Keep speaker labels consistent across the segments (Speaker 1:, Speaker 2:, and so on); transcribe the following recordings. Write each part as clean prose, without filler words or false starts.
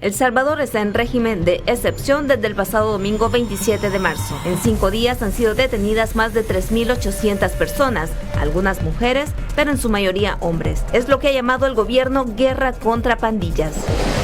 Speaker 1: El Salvador está en régimen de excepción desde el pasado domingo 27 de marzo. En 5 días han sido detenidas más de 3.800 personas, algunas mujeres, pero en su mayoría hombres. Es lo que ha llamado el gobierno guerra contra pandillas.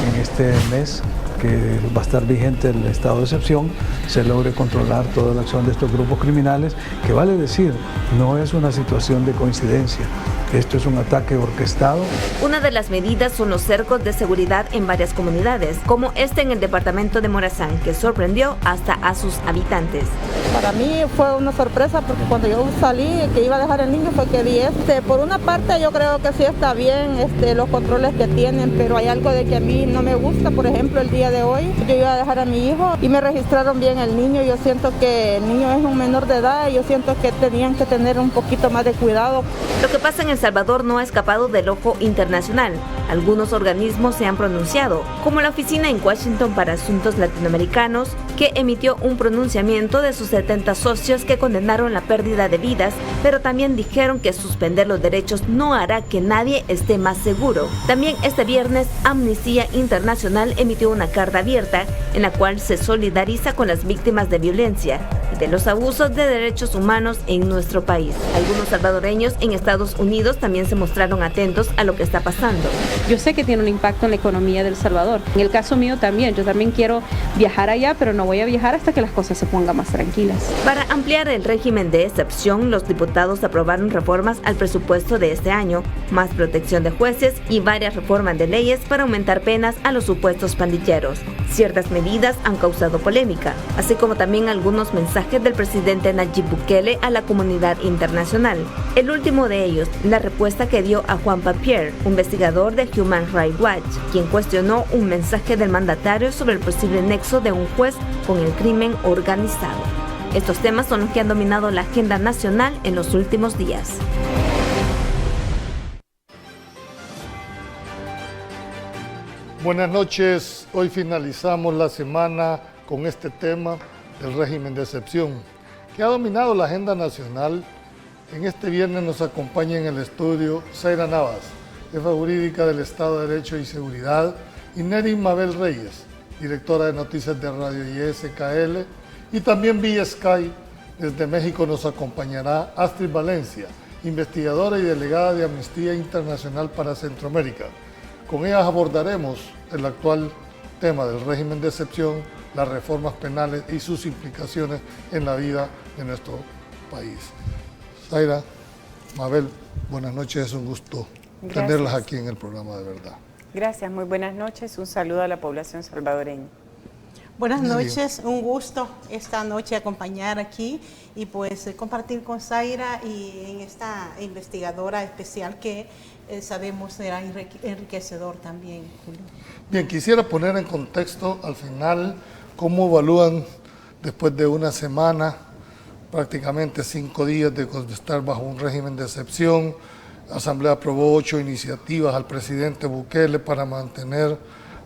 Speaker 2: En este mes que va a estar vigente el estado de excepción, se logre controlar toda la acción de estos grupos criminales, que vale decir, no es una situación de coincidencia. Esto es un ataque orquestado.
Speaker 1: Una de las medidas son los cercos de seguridad en varias comunidades, como este en el departamento de Morazán, que sorprendió hasta a sus habitantes.
Speaker 3: Para mí fue una sorpresa porque cuando yo salí, que iba a dejar al niño, fue que vi por una parte yo creo que sí está bien los controles que tienen, pero hay algo de que a mí no me gusta. Por ejemplo, el día de hoy yo iba a dejar a mi hijo y me registraron bien el niño. Yo siento que el niño es un menor de edad y yo siento que tenían que tener un poquito más de cuidado.
Speaker 1: Lo que pasa en El Salvador no ha escapado del ojo internacional. Algunos organismos se han pronunciado, como la Oficina en Washington para Asuntos Latinoamericanos, que emitió un pronunciamiento de sus 70 socios que condenaron la pérdida de vidas, pero también dijeron que suspender los derechos no hará que nadie esté más seguro. También este viernes, Amnistía Internacional emitió una carta abierta en la cual se solidariza con las víctimas de violencia y de los abusos de derechos humanos en nuestro país. Algunos salvadoreños en Estados Unidos también se mostraron atentos a lo que está pasando.
Speaker 4: Yo sé que tiene un impacto en la economía de El Salvador. En el caso mío también, yo también quiero viajar allá, pero no voy a viajar hasta que las cosas se pongan más tranquilas.
Speaker 1: Para ampliar el régimen de excepción, los diputados aprobaron reformas al presupuesto de este año, más protección de jueces y varias reformas de leyes para aumentar penas a los supuestos pandilleros. Ciertas medidas han causado polémica, así como también algunos mensajes del presidente Nayib Bukele a la comunidad internacional. El último de ellos, la respuesta que dio a Juan Papier, investigador de Human Rights Watch, quien cuestionó un mensaje del mandatario sobre el posible nexo de un juez con el crimen organizado. Estos temas son los que han dominado la agenda nacional en los últimos días.
Speaker 5: Buenas noches, hoy finalizamos la semana con este tema del régimen de excepción, que ha dominado la agenda nacional. En este viernes nos acompaña en el estudio Zaira Navas, jefa jurídica del Estado de Derecho y Seguridad, y Neri Mabel Reyes, directora de noticias de Radio YSKL, y también vía Sky. Desde México nos acompañará Astrid Valencia, investigadora y delegada de Amnistía Internacional para Centroamérica. Con ellas abordaremos el actual tema del régimen de excepción, las reformas penales y sus implicaciones en la vida de nuestro país. Zaira, Mabel, buenas noches, es un gusto tenerlas aquí en el programa de verdad.
Speaker 6: Gracias, muy buenas noches, un saludo a la población salvadoreña.
Speaker 7: Buenas noches, un gusto esta noche acompañar aquí y pues compartir con Zaira y en esta investigadora especial que sabemos será enriquecedor también, Julio.
Speaker 5: Bien, quisiera poner en contexto al final cómo evalúan después de una semana, prácticamente 5 días de estar bajo un régimen de excepción. La Asamblea aprobó 8 iniciativas al presidente Bukele para mantener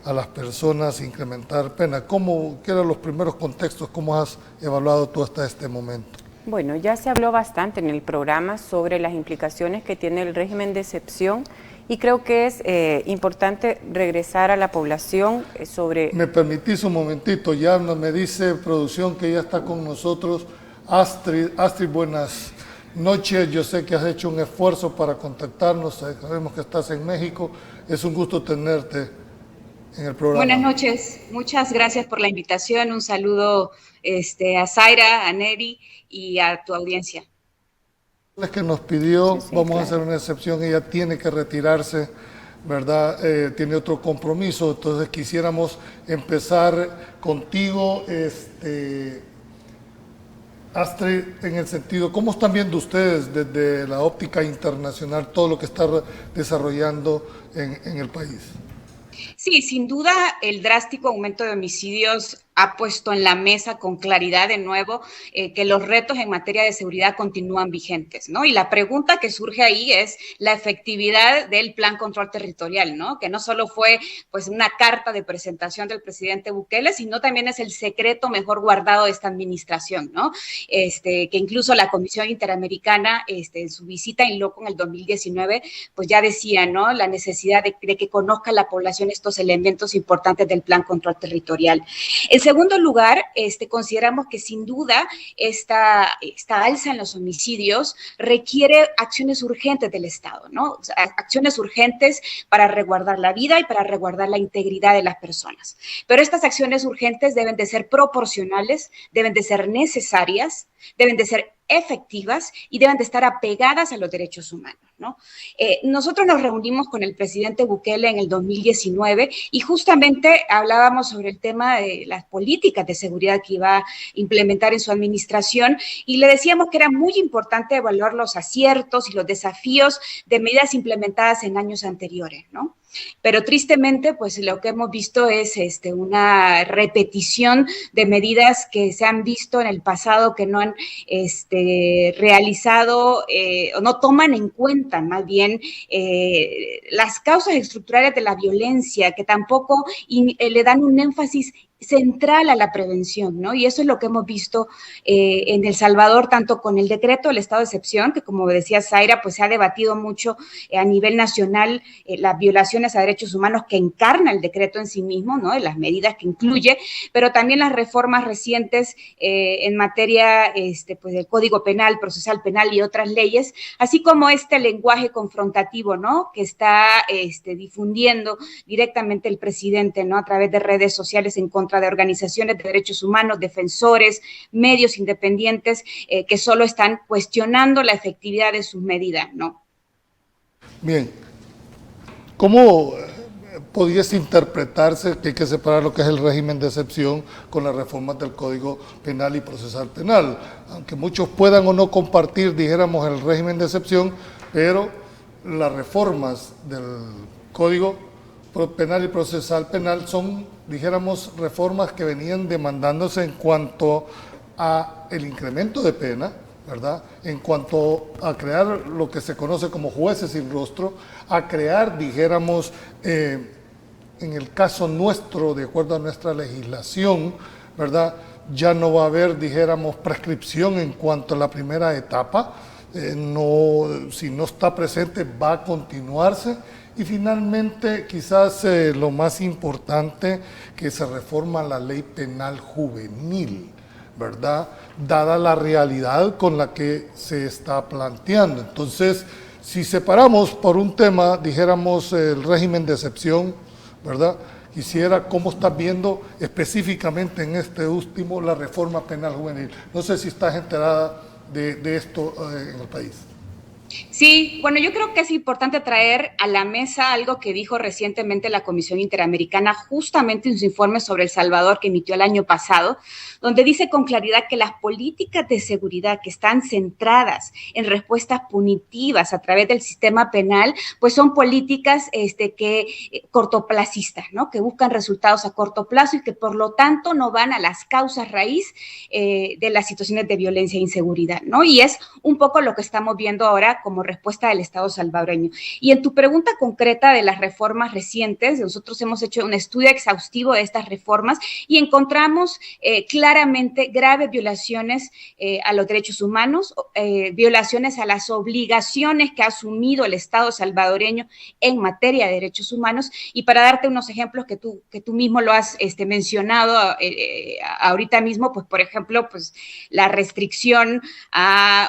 Speaker 5: a las personas, incrementar pena. ¿Qué eran los primeros contextos? ¿Cómo has evaluado tú hasta este momento?
Speaker 6: Bueno, ya se habló bastante en el programa sobre las implicaciones que tiene el régimen de excepción y creo que es importante regresar a la población sobre...
Speaker 5: ¿Me permitís un momentito? Ya me dice producción que ya está con nosotros Astrid. Astrid, buenas noches. Yo sé que has hecho un esfuerzo para contactarnos, sabemos que estás en México. Es un gusto tenerte en el programa.
Speaker 8: Buenas noches, muchas gracias por la invitación. Un saludo a Zaira, a Neri y a tu audiencia.
Speaker 5: Es que nos pidió,
Speaker 6: sí,
Speaker 5: vamos
Speaker 6: claro.
Speaker 5: a hacer una excepción, ella tiene que retirarse, ¿verdad? Tiene otro compromiso, entonces quisiéramos empezar contigo, Astrid, en el sentido, ¿cómo están viendo ustedes desde la óptica internacional todo lo que está desarrollando en el país?
Speaker 8: Sí, sin duda el drástico aumento de homicidios ha puesto en la mesa con claridad de nuevo que los retos en materia de seguridad continúan vigentes, ¿no? Y la pregunta que surge ahí es la efectividad del Plan Control Territorial, ¿no? Que no solo fue pues una carta de presentación del presidente Bukele, sino también es el secreto mejor guardado de esta administración, ¿no? Que incluso la Comisión Interamericana, en su visita en loco en el 2019, pues ya decía, ¿no? La necesidad de que conozca la población estos estos elementos importantes del Plan Control Territorial. En segundo lugar, consideramos que sin duda esta alza en los homicidios requiere acciones urgentes del Estado, ¿no? O sea, acciones urgentes para resguardar la vida y para resguardar la integridad de las personas. Pero estas acciones urgentes deben de ser proporcionales, deben de ser necesarias, deben de ser efectivas y deben de estar apegadas a los derechos humanos, ¿no? Nosotros nos reunimos con el presidente Bukele en el 2019 y justamente hablábamos sobre el tema de las políticas de seguridad que iba a implementar en su administración y le decíamos que era muy importante evaluar los aciertos y los desafíos de medidas implementadas en años anteriores, ¿no? Pero tristemente, pues lo que hemos visto es una repetición de medidas que se han visto en el pasado que no han realizado o no toman en cuenta más bien las causas estructurales de la violencia, que tampoco le dan un énfasis central a la prevención, ¿no? Y eso es lo que hemos visto en El Salvador, tanto con el decreto del estado de excepción, que como decía Zaira, pues se ha debatido mucho a nivel nacional las violaciones a derechos humanos que encarna el decreto en sí mismo, ¿no? Las medidas que incluye, pero también las reformas recientes en materia pues del Código Penal, Procesal Penal y otras leyes, así como este lenguaje confrontativo, ¿no? Que está difundiendo directamente el presidente, ¿no? A través de redes sociales en contra de organizaciones de derechos humanos, defensores, medios independientes que solo están cuestionando la efectividad de sus medidas, ¿no?
Speaker 5: Bien, ¿cómo pudiese interpretarse que hay que separar lo que es el régimen de excepción con las reformas del Código Penal y Procesal Penal? Aunque muchos puedan o no compartir, dijéramos, el régimen de excepción, pero las reformas del Código Penal y Procesal Penal son, dijéramos, reformas que venían demandándose en cuanto a el incremento de pena, ¿verdad? En cuanto a crear lo que se conoce como jueces sin rostro, a crear, dijéramos, en el caso nuestro, de acuerdo a nuestra legislación, ¿verdad? Ya no va a haber, dijéramos, prescripción en cuanto a la primera etapa, si no está presente va a continuarse. Y finalmente, quizás lo más importante, que se reforma la ley penal juvenil, ¿verdad? Dada la realidad con la que se está planteando. Entonces, si separamos por un tema, dijéramos, el régimen de excepción, ¿verdad? Quisiera cómo estás viendo específicamente en este último la reforma penal juvenil. No sé si estás enterada de esto en el país.
Speaker 8: Sí, bueno, yo creo que es importante traer a la mesa algo que dijo recientemente la Comisión Interamericana, justamente en su informe sobre El Salvador que emitió el año pasado, donde dice con claridad que las políticas de seguridad que están centradas en respuestas punitivas a través del sistema penal, pues son políticas cortoplacistas, ¿no? Que buscan resultados a corto plazo y que por lo tanto no van a las causas raíz de las situaciones de violencia e inseguridad, ¿no? Y es un poco lo que estamos viendo ahora como respuesta del Estado salvadoreño. Y en tu pregunta concreta de las reformas recientes, nosotros hemos hecho un estudio exhaustivo de estas reformas y encontramos claramente graves violaciones a los derechos humanos, violaciones a las obligaciones que ha asumido el Estado salvadoreño en materia de derechos humanos. Y para darte unos ejemplos que tú mismo lo has mencionado ahorita mismo, pues por ejemplo, pues la restricción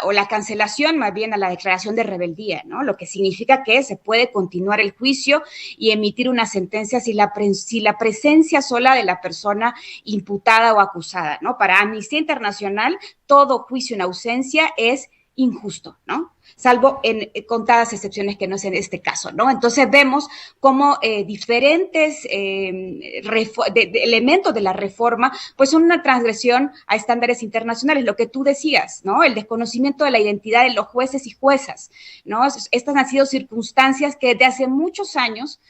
Speaker 8: o la cancelación más bien a la declaración de rebeldía, ¿no? Lo que significa que se puede continuar el juicio y emitir una sentencia si la presencia sola de la persona imputada o acusada, ¿no? Para Amnistía Internacional, todo juicio en ausencia es injusto, ¿no? Salvo en contadas excepciones que no es en este caso, ¿no? Entonces vemos cómo diferentes elementos de la reforma pues son una transgresión a estándares internacionales, lo que tú decías, ¿no? El desconocimiento de la identidad de los jueces y juezas, ¿no? Estas han sido circunstancias que desde hace muchos años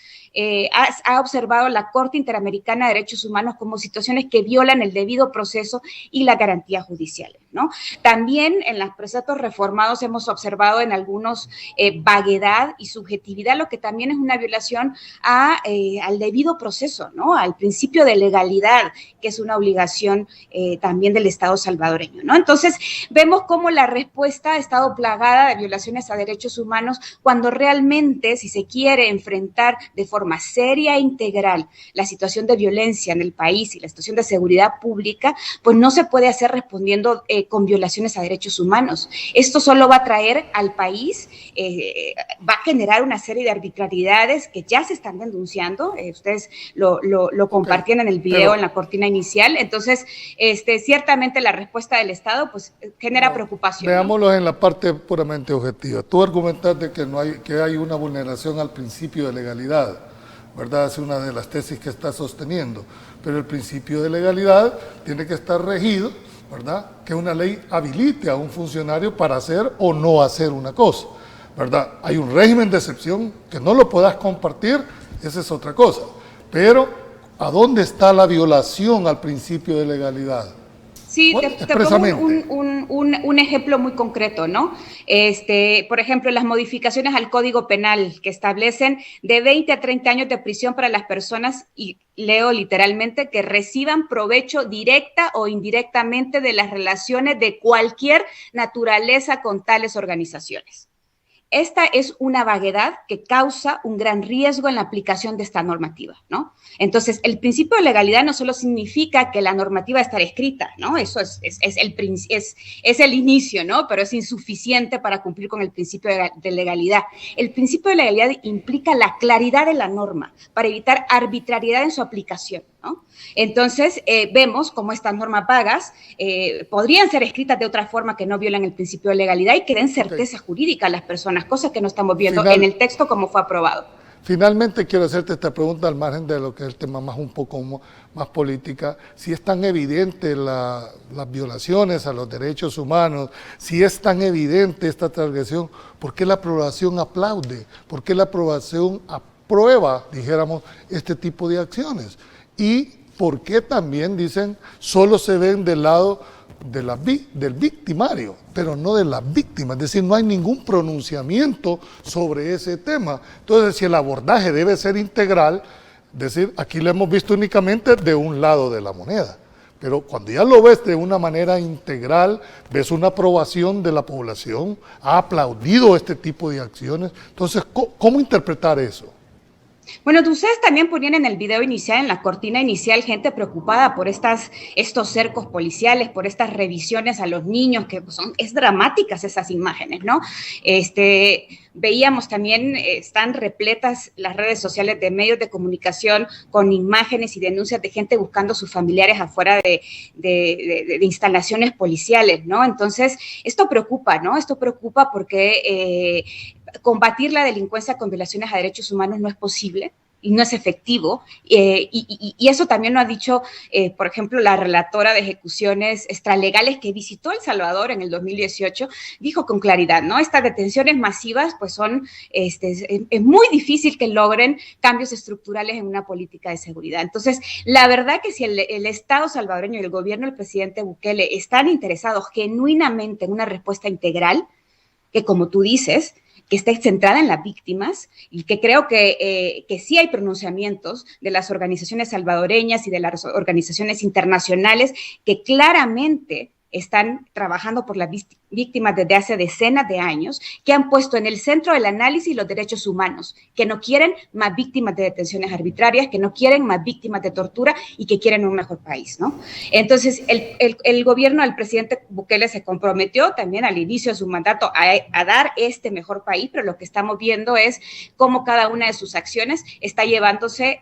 Speaker 8: ha observado la Corte Interamericana de Derechos Humanos como situaciones que violan el debido proceso y las garantías judiciales, ¿no? También en los preceptos reformados hemos observado en algunos vaguedad y subjetividad, lo que también es una violación al debido proceso, ¿no? Al principio de legalidad, que es una obligación también del Estado salvadoreño, ¿no? Entonces, vemos cómo la respuesta ha estado plagada de violaciones a derechos humanos cuando realmente, si se quiere enfrentar de forma forma seria e integral la situación de violencia en el país y la situación de seguridad pública, pues no se puede hacer respondiendo con violaciones a derechos humanos. Esto solo va a traer al país, va a generar una serie de arbitrariedades que ya se están denunciando, ustedes lo compartían en el video, en la cortina inicial. Entonces, ciertamente la respuesta del Estado pues genera preocupación.
Speaker 5: Veámoslo, ¿no?, en la parte puramente objetiva. Tú argumentas de que hay una vulneración al principio de legalidad, ¿verdad? Es una de las tesis que está sosteniendo, pero el principio de legalidad tiene que estar regido, ¿verdad?, que una ley habilite a un funcionario para hacer o no hacer una cosa, ¿verdad? Hay un régimen de excepción que no lo puedas compartir, esa es otra cosa, pero ¿a dónde está la violación al principio de legalidad?
Speaker 8: Sí, te pongo un ejemplo muy concreto, ¿no? Por ejemplo, las modificaciones al Código Penal que establecen de 20 a 30 años de prisión para las personas, y leo literalmente, que reciban provecho directa o indirectamente de las relaciones de cualquier naturaleza con tales organizaciones. Esta es una vaguedad que causa un gran riesgo en la aplicación de esta normativa, ¿no? Entonces, el principio de legalidad no solo significa que la normativa estará escrita, ¿no? Eso es el inicio, ¿no? Pero es insuficiente para cumplir con el principio de legalidad. El principio de legalidad implica la claridad de la norma para evitar arbitrariedad en su aplicación, ¿no? Entonces, vemos cómo estas normas vagas podrían ser escritas de otra forma que no violan el principio de legalidad y que den certeza jurídica a las personas, cosas que no estamos viendo en el texto como fue aprobado.
Speaker 5: Finalmente quiero hacerte esta pregunta al margen de lo que es el tema un poco más política. Si es tan evidente las violaciones a los derechos humanos, si es tan evidente esta transgresión, ¿por qué la población aplaude? ¿Por qué la población aprueba, dijéramos, este tipo de acciones? Y ¿por qué también dicen solo se ven del lado del victimario, pero no de la víctima? Es decir, no hay ningún pronunciamiento sobre ese tema. Entonces, si el abordaje debe ser integral, es decir, aquí lo hemos visto únicamente de un lado de la moneda, pero cuando ya lo ves de una manera integral, ves una aprobación de la población, ha aplaudido este tipo de acciones. Entonces, ¿cómo interpretar eso?
Speaker 8: Bueno, ustedes también ponían en el video inicial, en la cortina inicial, gente preocupada por estos cercos policiales, por estas revisiones a los niños, que es dramáticas esas imágenes, ¿no? Veíamos también, están repletas las redes sociales de medios de comunicación con imágenes y denuncias de gente buscando a sus familiares afuera de instalaciones policiales, ¿no? Entonces, esto preocupa, ¿no? Esto preocupa porque combatir la delincuencia con violaciones a derechos humanos no es posible y no es efectivo, y eso también lo ha dicho, por ejemplo, la relatora de ejecuciones extralegales que visitó El Salvador en el 2018, dijo con claridad, ¿no? Estas detenciones masivas, pues es muy difícil que logren cambios estructurales en una política de seguridad. Entonces, la verdad que si el Estado salvadoreño y el gobierno del presidente Bukele están interesados genuinamente en una respuesta integral, que como tú dices, que esté centrada en las víctimas, y que creo que sí hay pronunciamientos de las organizaciones salvadoreñas y de las organizaciones internacionales que claramente están trabajando por las víctimas desde hace decenas de años, que han puesto en el centro del análisis los derechos humanos, que no quieren más víctimas de detenciones arbitrarias, que no quieren más víctimas de tortura y que quieren un mejor país, ¿no? Entonces, el gobierno del presidente Bukele se comprometió también al inicio de su mandato a dar este mejor país, pero lo que estamos viendo es cómo cada una de sus acciones está llevándose,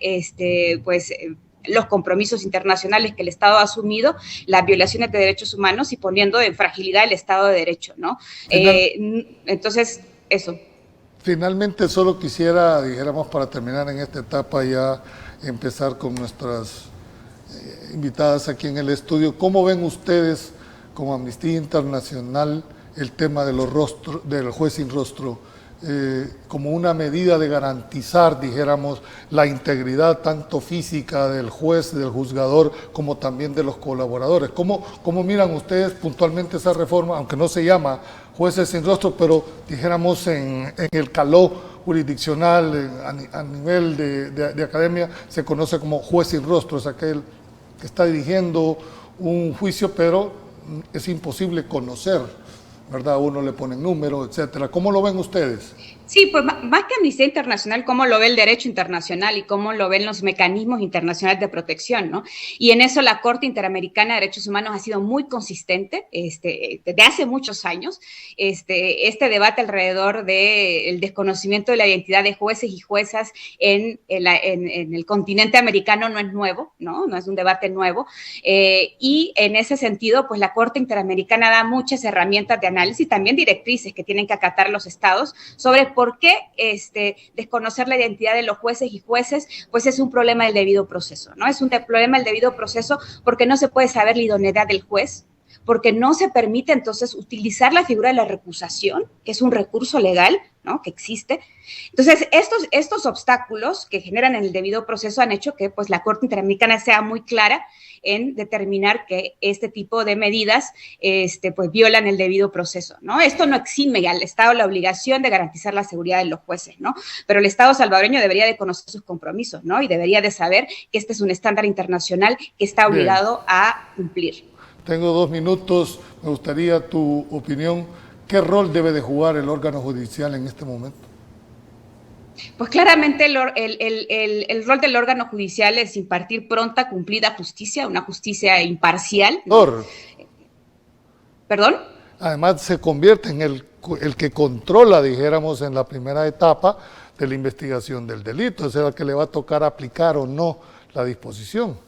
Speaker 8: los compromisos internacionales que el Estado ha asumido, las violaciones de derechos humanos y poniendo en fragilidad el Estado de Derecho, ¿no? Entonces, eso.
Speaker 5: Finalmente, solo quisiera, dijéramos, para terminar en esta etapa, ya empezar con nuestras invitadas aquí en el estudio. ¿Cómo ven ustedes, como Amnistía Internacional, el tema de del juez sin rostro, como una medida de garantizar, dijéramos, la integridad tanto física del juez, del juzgador, como también de los colaboradores? ¿Cómo miran ustedes puntualmente esa reforma, aunque no se llama jueces sin rostro, pero dijéramos en el caló jurisdiccional, a nivel de academia, se conoce como juez sin rostro? Es aquel que está dirigiendo un juicio, pero es imposible conocer ¿verdad? Uno le pone número, etcétera. ¿Cómo lo ven ustedes?
Speaker 8: Sí, pues más que Amnistía Internacional, cómo lo ve el derecho internacional y cómo lo ven los mecanismos internacionales de protección, ¿no? Y en eso la Corte Interamericana de Derechos Humanos ha sido muy consistente desde hace muchos años. Este debate alrededor del desconocimiento de la identidad de jueces y juezas en el continente americano no es nuevo, ¿no? No es un debate nuevo. Y en ese sentido, pues la Corte Interamericana da muchas herramientas de análisis, también directrices que tienen que acatar los estados sobre por qué desconocer la identidad de los jueces y jueces, pues es un problema del debido proceso, ¿no? Es un problema del debido proceso porque no se puede saber la idoneidad del juez, porque no se permite entonces utilizar la figura de la recusación, que es un recurso legal, ¿no?, que existe. Entonces, estos obstáculos que generan en el debido proceso han hecho que pues, la Corte Interamericana sea muy clara en determinar que este tipo de medidas pues, violan el debido proceso, ¿no? Esto no exime al Estado la obligación de garantizar la seguridad de los jueces, ¿no? Pero el Estado salvadoreño debería de conocer sus compromisos, ¿no? Y debería de saber que este es un estándar internacional que está obligado a cumplir.
Speaker 5: Tengo 2 minutos, me gustaría tu opinión. ¿Qué rol debe de jugar el órgano judicial en este momento?
Speaker 8: Pues claramente el rol del órgano judicial es impartir pronta, cumplida justicia, una justicia imparcial, ¿no? ¿Perdón?
Speaker 5: Además se convierte en el que controla, dijéramos, en la primera etapa de la investigación del delito, o sea, que le va a tocar aplicar o no la disposición.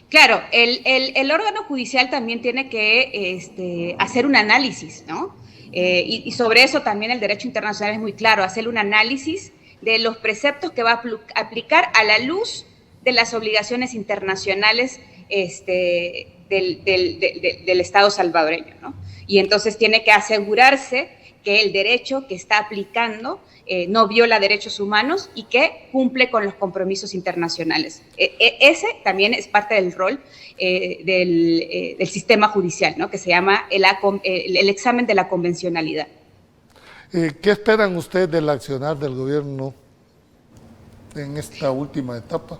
Speaker 8: Claro, el órgano judicial también tiene que hacer un análisis, ¿no? Y sobre eso también el derecho internacional es muy claro, hacer un análisis de los preceptos que va a aplicar a la luz de las obligaciones internacionales del Estado salvadoreño, ¿no? Y entonces tiene que asegurarse que el derecho que está aplicando no viola derechos humanos y que cumple con los compromisos internacionales. Ese también es parte del rol del sistema judicial, ¿no?, que se llama el examen de la convencionalidad.
Speaker 5: ¿Qué esperan ustedes del accionar del gobierno en esta última etapa?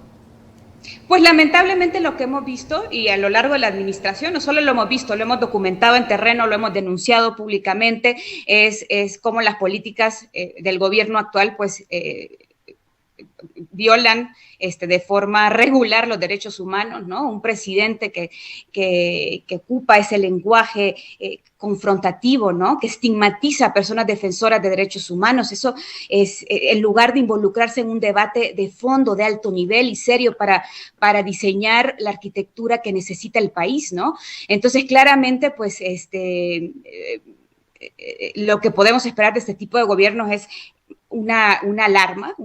Speaker 8: Pues lamentablemente lo que hemos visto y a lo largo de la administración, no solo lo hemos visto, lo hemos documentado en terreno, lo hemos denunciado públicamente, es como las políticas del gobierno actual pues violan de forma regular los derechos humanos, ¿no? Un presidente que ocupa ese lenguaje confrontativo, ¿no?, que estigmatiza a personas defensoras de derechos humanos. Eso es, en lugar de involucrarse en un debate de fondo, de alto nivel y serio para diseñar la arquitectura que necesita el país, ¿no? Entonces, claramente, pues, lo que podemos esperar de este tipo de gobiernos es una alarma.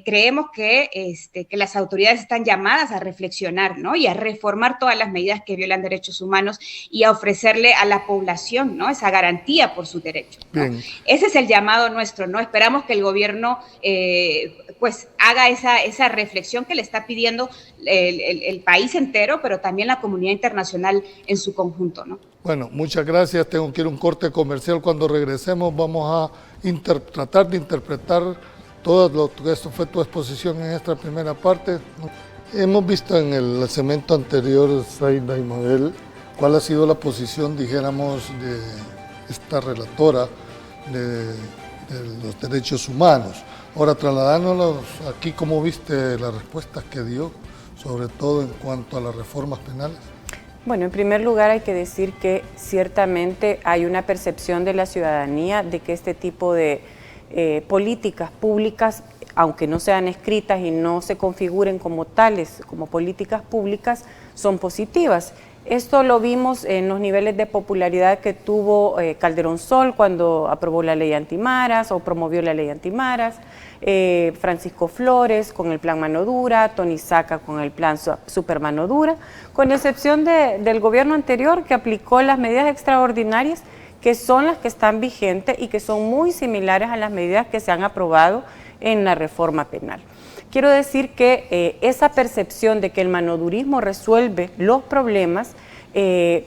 Speaker 8: Creemos que las autoridades están llamadas a reflexionar, ¿no?, y a reformar todas las medidas que violan derechos humanos y a ofrecerle a la población, ¿no?, esa garantía por sus derechos, ¿no? Ese es el llamado nuestro, ¿no? Esperamos que el gobierno pues haga esa reflexión que le está pidiendo el país entero, pero también la comunidad internacional en su conjunto, ¿no?
Speaker 5: Bueno, muchas gracias. Tengo que ir a un corte comercial. Cuando regresemos vamos a tratar de interpretar todo lo que esto fue tu exposición en esta primera parte. Hemos visto en el segmento anterior, Zaida y Mabel, cuál ha sido la posición, dijéramos, de esta relatora de los derechos humanos. Ahora, trasladándolos aquí, ¿cómo viste las respuestas que dio, sobre todo en cuanto a las reformas penales?
Speaker 6: Bueno, en primer lugar hay que decir que ciertamente hay una percepción de la ciudadanía de que este tipo de políticas públicas, aunque no sean escritas y no se configuren como tales, como políticas públicas, son positivas. Esto lo vimos en los niveles de popularidad que tuvo Calderón Sol cuando aprobó la ley antimaras o promovió la ley antimaras, Francisco Flores con el plan Mano Dura, Tony Saca con el plan Super Mano Dura, con excepción del gobierno anterior que aplicó las medidas extraordinarias que son las que están vigentes y que son muy similares a las medidas que se han aprobado en la reforma penal. Quiero decir que esa percepción de que el manodurismo resuelve los problemas se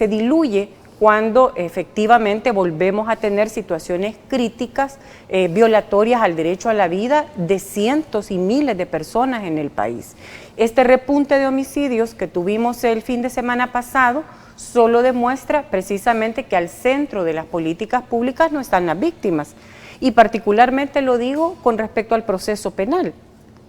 Speaker 6: diluye cuando efectivamente volvemos a tener situaciones críticas, violatorias al derecho a la vida de cientos y miles de personas en el país. Este repunte de homicidios que tuvimos el fin de semana pasado solo demuestra precisamente que al centro de las políticas públicas no están las víctimas. Y particularmente lo digo con respecto al proceso penal.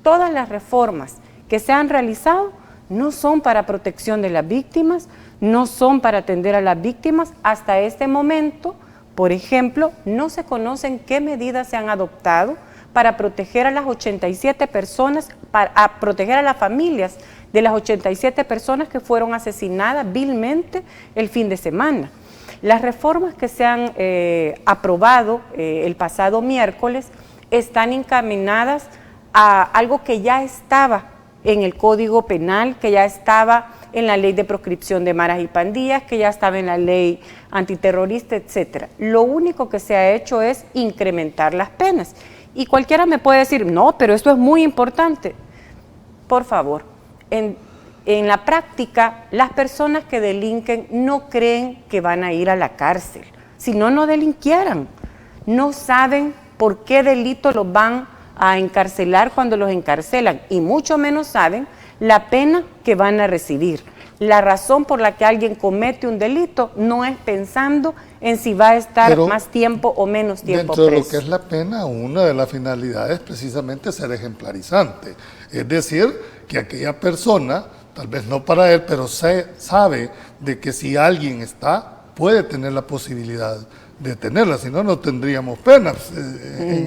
Speaker 6: Todas las reformas que se han realizado no son para protección de las víctimas, no son para atender a las víctimas. Hasta este momento, por ejemplo, no se conocen qué medidas se han adoptado para proteger a las 87 personas, para proteger a las familias de las 87 personas que fueron asesinadas vilmente el fin de semana. Las reformas que se han aprobado el pasado miércoles están encaminadas a algo que ya estaba en el Código Penal, que ya estaba en la Ley de Proscripción de Maras y Pandillas, que ya estaba en la Ley Antiterrorista, etc. Lo único que se ha hecho es incrementar las penas. Y cualquiera me puede decir, no, pero esto es muy importante. Por favor, en la práctica, las personas que delinquen no creen que van a ir a la cárcel, si no, no delinquieran. No saben por qué delito los van a encarcelar cuando los encarcelan, y mucho menos saben la pena que van a recibir. La razón por la que alguien comete un delito no es pensando en si va a estar más tiempo o menos tiempo preso.
Speaker 5: Dentro de lo que es la pena, una de las finalidades es precisamente ser ejemplarizante. Es decir, que aquella persona, tal vez no para él, pero sabe de que si alguien puede tener la posibilidad de tenerla, si no, no tendríamos penas.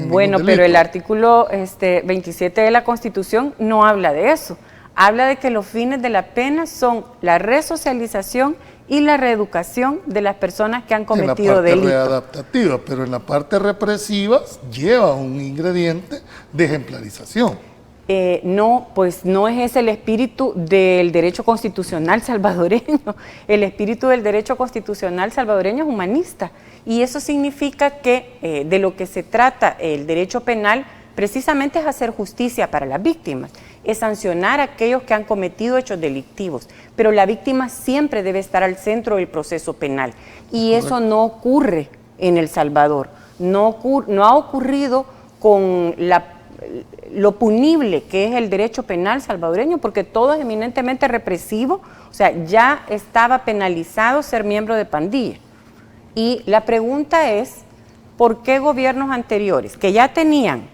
Speaker 6: Bueno, pero el artículo 27 de la Constitución no habla de eso. Habla de que los fines de la pena son la resocialización y la reeducación de las personas que han cometido delito.
Speaker 5: En la parte readaptativa, pero en la parte represiva lleva un ingrediente de ejemplarización.
Speaker 6: No, pues no es ese el espíritu del derecho constitucional salvadoreño. El espíritu del derecho constitucional salvadoreño es humanista, y eso significa que de lo que se trata el derecho penal precisamente es hacer justicia para las víctimas, es sancionar a aquellos que han cometido hechos delictivos, pero la víctima siempre debe estar al centro del proceso penal, y eso no ocurre en El Salvador, no ha ocurrido con lo punible que es el derecho penal salvadoreño, porque todo es eminentemente represivo. O sea, ya estaba penalizado ser miembro de pandilla. Y la pregunta es, ¿por qué gobiernos anteriores que ya tenían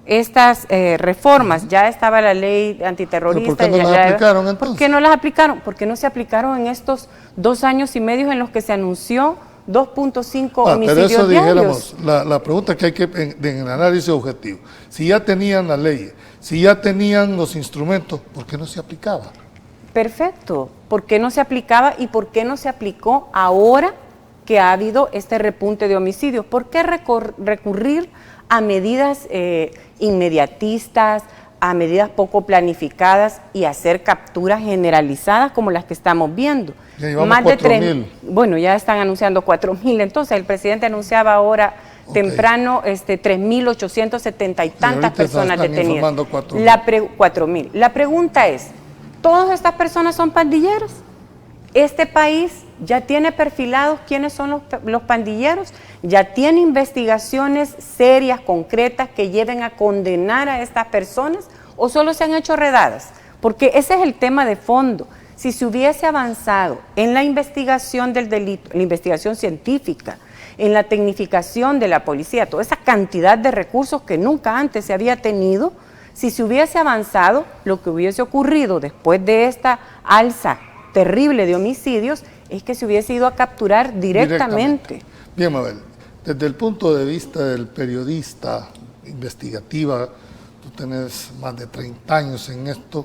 Speaker 6: estas reformas, ya estaba la ley antiterrorista?
Speaker 5: ¿Por qué no las aplicaron entonces?
Speaker 6: ¿Por qué no las aplicaron? ¿Por qué no se aplicaron en estos 2 años y medio en los que se anunció 2.5 homicidios
Speaker 5: pero eso
Speaker 6: diarios?
Speaker 5: Dijéramos, la pregunta que hay que, en el análisis objetivo, si ya tenían la ley, si ya tenían los instrumentos, ¿por qué no se aplicaba?
Speaker 6: Perfecto, ¿por qué no se aplicaba y por qué no se aplicó ahora que ha habido este repunte de homicidios? ¿Por qué recurrir a medidas inmediatistas, a medidas poco planificadas y hacer capturas generalizadas como las que estamos viendo?
Speaker 5: Ya llevamos 4.000.
Speaker 6: Bueno, ya están anunciando 4.000, entonces el presidente anunciaba ahora temprano 3.870 y tantas personas detenidas. 4.000. La pregunta es, ¿todas estas personas son pandilleros? Este país ya tiene perfilados quiénes son los pandilleros, ya tiene investigaciones serias, concretas, que lleven a condenar a estas personas, o solo se han hecho redadas, porque ese es el tema de fondo. Si se hubiese avanzado en la investigación del delito, en la investigación científica, en la tecnificación de la policía, toda esa cantidad de recursos que nunca antes se había tenido, si se hubiese avanzado, lo que hubiese ocurrido después de esta alza terrible de homicidios es que se hubiese ido a capturar directamente.
Speaker 5: Bien, Mabel, desde el punto de vista del periodista investigativa, tú tenés más de 30 años en esto,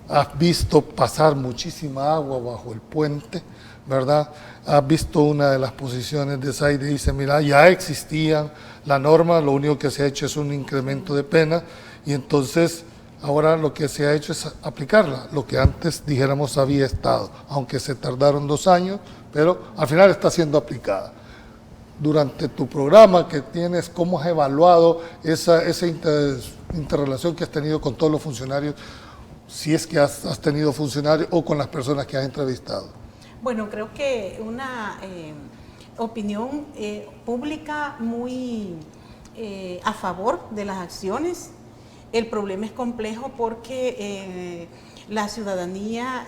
Speaker 5: has visto pasar muchísima agua bajo el puente, ¿verdad? Has visto una de las posiciones de Zaire y dice, mira, ya existía la norma, lo único que se ha hecho es un incremento de pena, y entonces ahora lo que se ha hecho es aplicarla, lo que antes dijéramos había estado, aunque se tardaron 2 años, pero al final está siendo aplicada. Durante tu programa que tienes, ¿cómo has evaluado esa interrelación que has tenido con todos los funcionarios, si es que has tenido funcionarios o con las personas que has entrevistado?
Speaker 7: Bueno, creo que una opinión pública muy a favor de las acciones. El problema es complejo porque la ciudadanía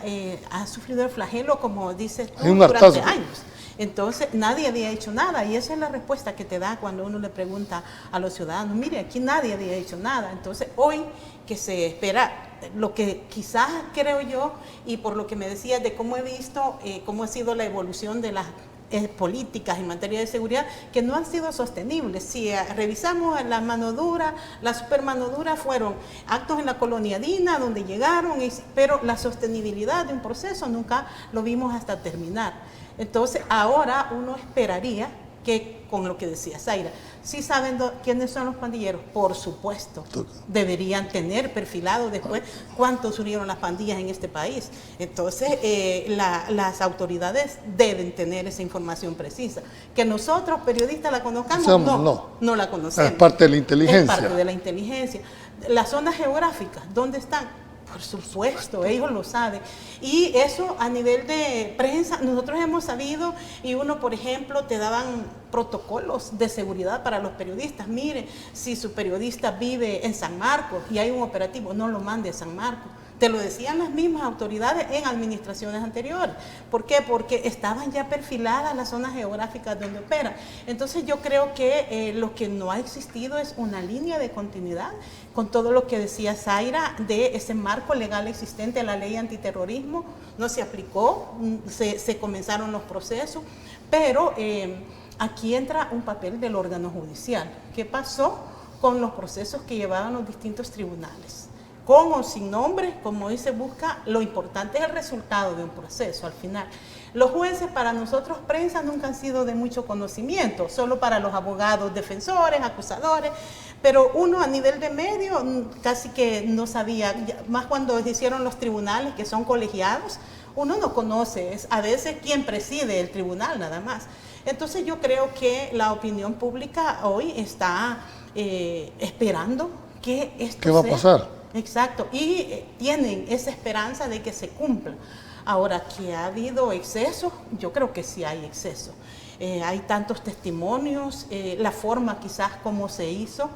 Speaker 7: ha sufrido el flagelo, como dices tú,
Speaker 5: un
Speaker 7: durante
Speaker 5: hartazgo.
Speaker 7: años. Entonces nadie había hecho nada y esa es la respuesta que te da cuando uno le pregunta a los ciudadanos, mire, aquí nadie había hecho nada. Entonces hoy que se espera, lo que quizás creo yo, y por lo que me decías de cómo he visto, cómo ha sido la evolución de las políticas en materia de seguridad, que no han sido sostenibles. Si revisamos la mano dura, la super mano dura fueron actos en la colonia Dina, donde llegaron, pero la sostenibilidad de un proceso nunca lo vimos hasta terminar. Entonces ahora uno esperaría que, con lo que decía Zaira, ¿sí saben quiénes son los pandilleros? Por supuesto, deberían tener perfilado después cuántos unieron las pandillas en este país. Entonces las autoridades deben tener esa información precisa. Que nosotros periodistas la conozcamos, no la conocemos.
Speaker 5: Es parte de la inteligencia.
Speaker 7: Es parte de la inteligencia. Las zonas geográficas, ¿dónde están? Por supuesto, ellos lo saben. Y eso a nivel de prensa, nosotros hemos sabido, y uno, por ejemplo, te daban protocolos de seguridad para los periodistas. Mire, si su periodista vive en San Marcos y hay un operativo, no lo mande a San Marcos. Te lo decían las mismas autoridades en administraciones anteriores. ¿Por qué? Porque estaban ya perfiladas las zonas geográficas donde operan. Entonces yo creo que lo que no ha existido es una línea de continuidad con todo lo que decía Zaira de ese marco legal existente, la ley antiterrorismo. No se aplicó, se comenzaron los procesos, pero aquí entra un papel del órgano judicial. ¿Qué pasó con los procesos que llevaban los distintos tribunales? Con o sin nombre, como hoy se busca, lo importante es el resultado de un proceso al final. Los jueces para nosotros, prensa, nunca han sido de mucho conocimiento, solo para los abogados, defensores, acusadores, pero uno a nivel de medio casi que no sabía, más cuando se hicieron los tribunales que son colegiados, uno no conoce, a veces quién preside el tribunal nada más. Entonces yo creo que la opinión pública hoy está esperando que esto
Speaker 5: ¿Qué va a pasar?
Speaker 7: Exacto, y tienen esa esperanza de que se cumpla. Ahora, que ha habido excesos, yo creo que sí hay excesos. Hay tantos testimonios, la forma quizás como se hizo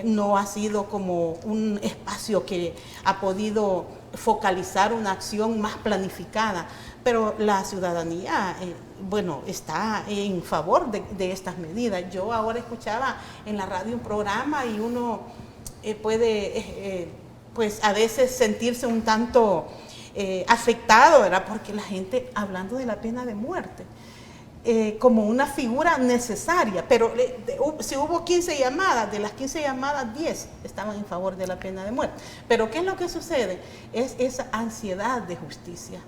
Speaker 7: no ha sido como un espacio que ha podido focalizar una acción más planificada, pero la ciudadanía, está en favor de estas medidas. Yo ahora escuchaba en la radio un programa y uno puede pues a veces sentirse un tanto afectado, ¿verdad? Porque la gente hablando de la pena de muerte como una figura necesaria, pero si hubo 15 llamadas, de las 15 llamadas 10 estaban en favor de la pena de muerte. Pero ¿qué es lo que sucede? Es esa ansiedad de justicia.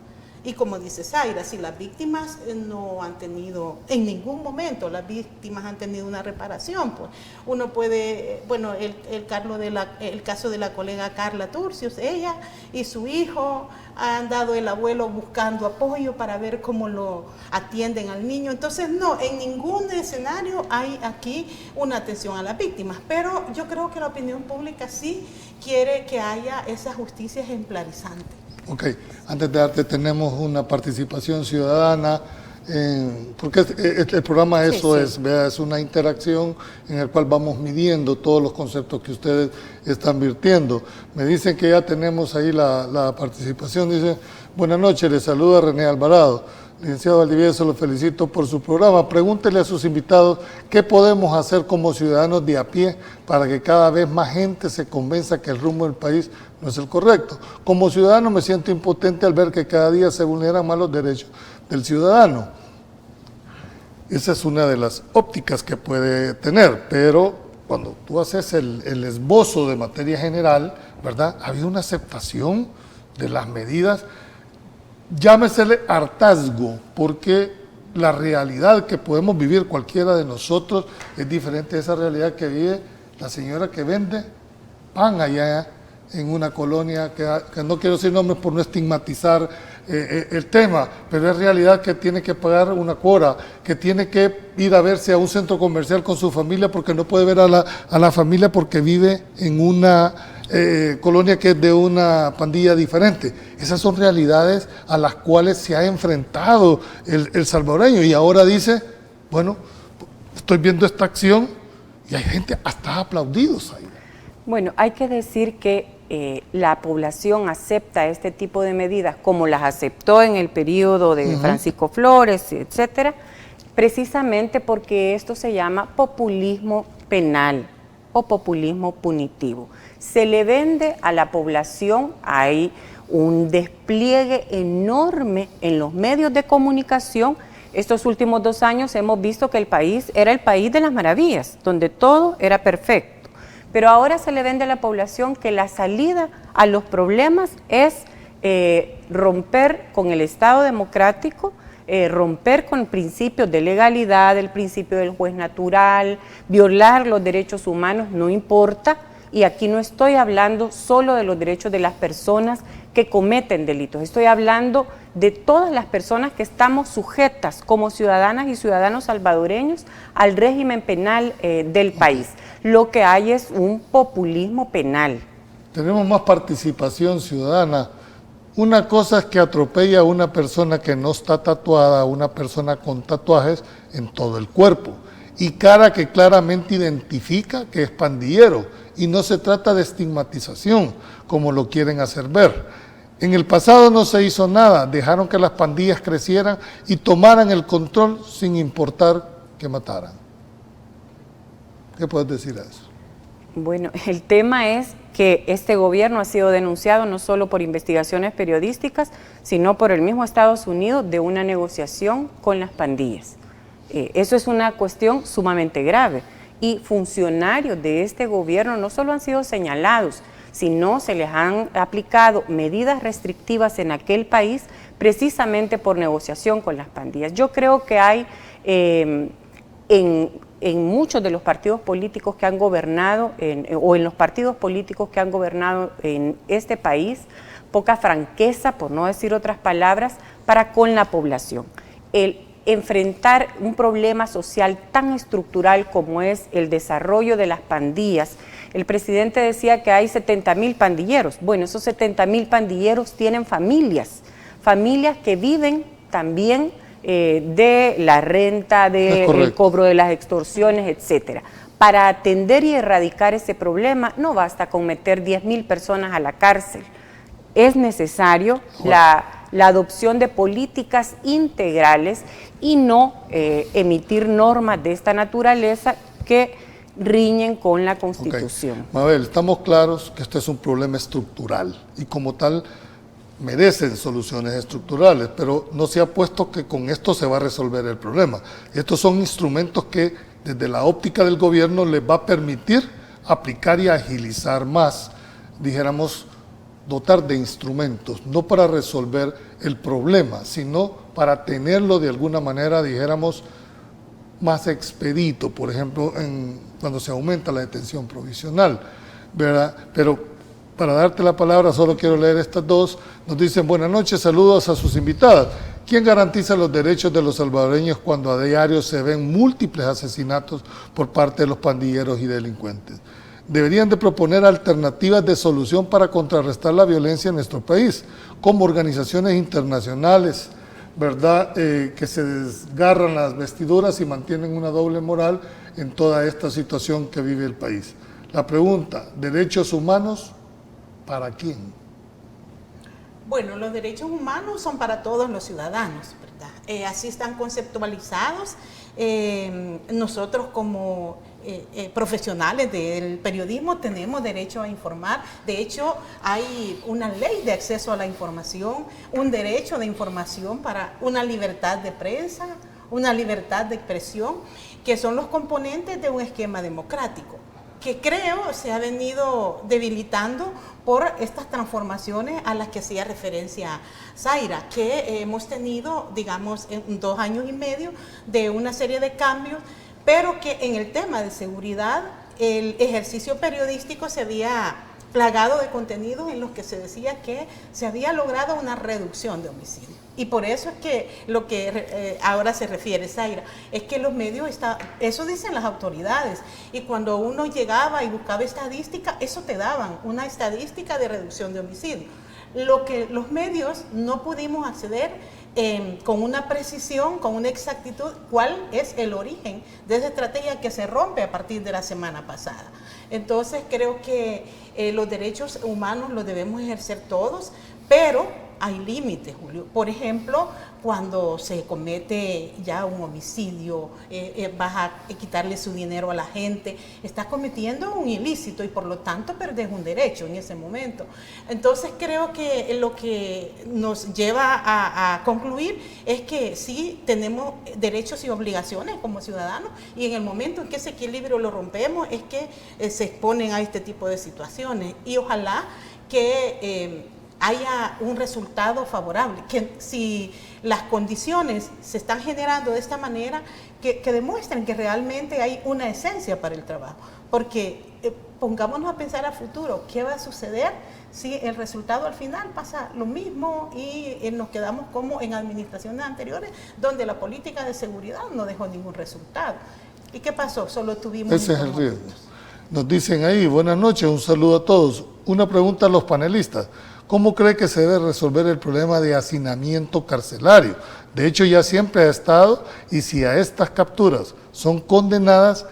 Speaker 7: Y como dice Zaira, si las víctimas no han tenido, en ningún momento las víctimas han tenido una reparación, pues uno puede, el caso de la colega Carla Turcios, ella y su hijo han dado el abuelo buscando apoyo para ver cómo lo atienden al niño. Entonces no, en ningún escenario hay aquí una atención a las víctimas, pero yo creo que la opinión pública sí quiere que haya esa justicia ejemplarizante.
Speaker 5: Ok, antes de darte, tenemos una participación ciudadana, porque el programa eso sí. Es una interacción en el cual vamos midiendo todos los conceptos que ustedes están virtiendo. Me dicen que ya tenemos ahí la participación, dice, buenas noches, les saluda René Alvarado. Licenciado Valdivieso, lo felicito por su programa. Pregúntele a sus invitados qué podemos hacer como ciudadanos de a pie para que cada vez más gente se convenza que el rumbo del país no es el correcto. Como ciudadano me siento impotente al ver que cada día se vulneran más los derechos del ciudadano. Esa es una de las ópticas que puede tener, pero cuando tú haces el esbozo de materia general, ¿verdad? Ha habido una aceptación de las medidas. Llámesele hartazgo, porque la realidad que podemos vivir cualquiera de nosotros es diferente a esa realidad que vive la señora que vende pan allá en una colonia, que no quiero decir nombres por no estigmatizar el tema, pero es realidad que tiene que pagar una cuota, que tiene que ir a verse a un centro comercial con su familia porque no puede ver a la familia porque vive en una colonia que es de una pandilla diferente. Esas son realidades a las cuales se ha enfrentado el salvadoreño y ahora dice, bueno, estoy viendo esta acción y hay gente hasta aplaudidos ahí.
Speaker 6: Bueno, hay que decir que la población acepta este tipo de medidas como las aceptó en el periodo de Francisco Flores, etcétera, precisamente porque esto se llama populismo penal o populismo punitivo. Se le vende a la población, hay un despliegue enorme en los medios de comunicación. Estos últimos 2 años hemos visto que el país era el país de las maravillas, donde todo era perfecto. Pero ahora se le vende a la población que la salida a los problemas es romper con el Estado democrático, romper con principios de legalidad, el principio del juez natural, violar los derechos humanos, no importa. Y aquí no estoy hablando solo de los derechos de las personas que cometen delitos, estoy hablando de todas las personas que estamos sujetas como ciudadanas y ciudadanos salvadoreños al régimen penal del país. Lo que hay es un populismo penal.
Speaker 5: Tenemos más participación ciudadana. Una cosa es que atropella a una persona que no está tatuada, a una persona con tatuajes en todo el cuerpo y cara que claramente identifica que es pandillero, y no se trata de estigmatización como lo quieren hacer ver. En el pasado no se hizo nada, dejaron que las pandillas crecieran y tomaran el control sin importar que mataran. ¿Qué puedes decir a eso?
Speaker 6: Bueno, el tema es que este gobierno ha sido denunciado no solo por investigaciones periodísticas, sino por el mismo Estados Unidos de una negociación con las pandillas. Eso es una cuestión sumamente grave, y funcionarios de este gobierno no solo han sido señalados, sino se les han aplicado medidas restrictivas en aquel país precisamente por negociación con las pandillas. Yo creo que hay en muchos de los partidos políticos que han gobernado, o en los partidos políticos que han gobernado en este país, poca franqueza, por no decir otras palabras, para con la población. El enfrentar un problema social tan estructural como es el desarrollo de las pandillas. El presidente decía que hay 70,000 pandilleros. Bueno, esos 70,000 pandilleros tienen familias que viven también de la renta, del cobro de las extorsiones, etcétera. Para atender y erradicar ese problema no basta con meter 10,000 personas a la cárcel. Es necesario la adopción de políticas integrales y no emitir normas de esta naturaleza que riñen con la Constitución.
Speaker 5: Mabel, estamos claros que esto es un problema estructural y como tal merecen soluciones estructurales, pero no se ha puesto que con esto se va a resolver el problema. Estos son instrumentos que desde la óptica del gobierno les va a permitir aplicar y agilizar más, dijéramos, dotar de instrumentos, no para resolver el problema, sino para tenerlo de alguna manera, dijéramos, más expedito, por ejemplo, cuando se aumenta la detención provisional, ¿verdad? Pero para darte la palabra, solo quiero leer estas dos. Nos dicen, buenas noches, saludos a sus invitadas. ¿Quién garantiza los derechos de los salvadoreños cuando a diario se ven múltiples asesinatos por parte de los pandilleros y delincuentes? Deberían de proponer alternativas de solución para contrarrestar la violencia en nuestro país, como organizaciones internacionales, ¿verdad? Que se desgarran las vestiduras y mantienen una doble moral en toda esta situación que vive el país. La pregunta, ¿derechos humanos para quién?
Speaker 7: Bueno, los derechos humanos son para todos los ciudadanos, ¿verdad? Así están conceptualizados. Nosotros como profesionales del periodismo tenemos derecho a informar. De hecho, hay una ley de acceso a la información, un derecho de información para una libertad de prensa, una libertad de expresión, que son los componentes de un esquema democrático, que creo se ha venido debilitando por estas transformaciones a las que hacía referencia Zaira, que hemos tenido, digamos, en 2 años y medio de una serie de cambios, pero que en el tema de seguridad el ejercicio periodístico se había plagado de contenidos en los que se decía que se había logrado una reducción de homicidios. Y por eso es que lo que ahora se refiere Zaira, es que los medios, eso dicen las autoridades, y cuando uno llegaba y buscaba estadística, eso te daban una estadística de reducción de homicidios. Lo que los medios no pudimos acceder con una precisión, con una exactitud, cuál es el origen de esa estrategia que se rompe a partir de la semana pasada. Entonces creo que los derechos humanos los debemos ejercer todos, pero hay límites, Julio. Por ejemplo, cuando se comete ya un homicidio, vas a quitarle su dinero a la gente, estás cometiendo un ilícito y por lo tanto perdés un derecho en ese momento. Entonces creo que lo que nos lleva a concluir es que sí tenemos derechos y obligaciones como ciudadanos, y en el momento en que ese equilibrio lo rompemos es que se exponen a este tipo de situaciones, y ojalá que haya un resultado favorable, que si las condiciones se están generando de esta manera, que demuestren que realmente hay una esencia para el trabajo, porque pongámonos a pensar a futuro, ¿qué va a suceder si el resultado al final pasa lo mismo y nos quedamos como en administraciones anteriores, donde la política de seguridad no dejó ningún resultado? ¿Y qué pasó? Solo tuvimos...
Speaker 5: Ese es el riesgo. Nos dicen ahí, buenas noches, un saludo a todos. Una pregunta a los panelistas. ¿Cómo cree que se debe resolver el problema de hacinamiento carcelario? De hecho, ya siempre ha estado, y si a estas capturas son condenadas,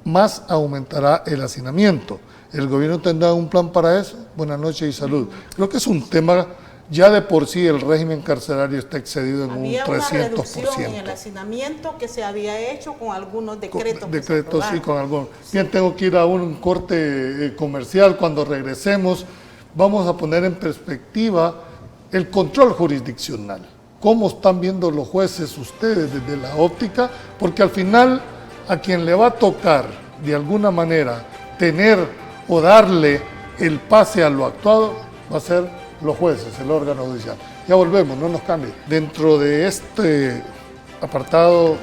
Speaker 5: más aumentará el hacinamiento. ¿El gobierno tendrá un plan para eso? Buenas noches y salud. Creo que es un tema, ya de por sí el régimen carcelario está excedido en un 300%.
Speaker 7: Había una reducción en el hacinamiento que se había hecho con algunos decretos.
Speaker 5: Decretos, sí, con algunos. Bien, tengo que ir a un corte comercial. Cuando regresemos, vamos a poner en perspectiva el control jurisdiccional. ¿Cómo están viendo los jueces ustedes desde la óptica? Porque al final a quien le va a tocar de alguna manera tener o darle el pase a lo actuado va a ser los jueces, el órgano judicial. Ya volvemos, no nos cambie. Dentro de este apartado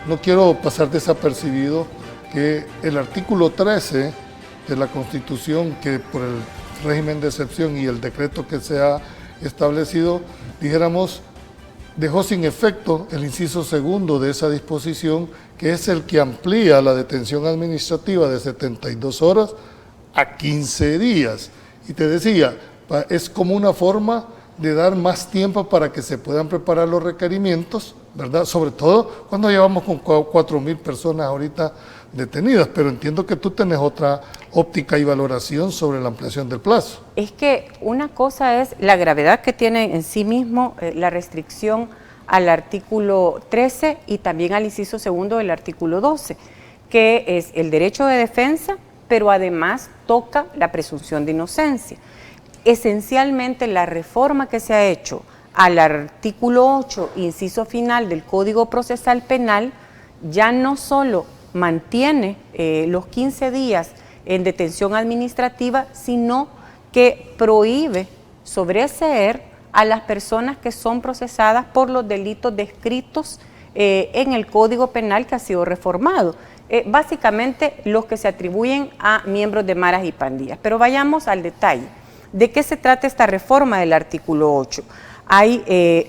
Speaker 5: no quiero pasar desapercibido que el artículo 13 de la Constitución, que por el régimen de excepción y el decreto que se ha establecido, dijéramos, dejó sin efecto el inciso segundo de esa disposición, que es el que amplía la detención administrativa de 72 horas a 15 días. Y te decía, es como una forma de dar más tiempo para que se puedan preparar los requerimientos, ¿verdad? Sobre todo cuando llevamos con 4.000 personas ahorita detenidas, pero entiendo que tú tenés otra óptica y valoración sobre la ampliación del plazo.
Speaker 6: Es que una cosa es la gravedad que tiene en sí mismo la restricción al artículo 13 y también al inciso segundo del artículo 12, que es el derecho de defensa, pero además toca la presunción de inocencia. Esencialmente la reforma que se ha hecho al artículo 8, inciso final del Código Procesal Penal, ya no solo mantiene los 15 días en detención administrativa, sino que prohíbe sobreseer a las personas que son procesadas por los delitos descritos en el Código Penal que ha sido reformado. Básicamente los que se atribuyen a miembros de maras y pandillas. Pero vayamos al detalle. ¿De qué se trata esta reforma del artículo 8?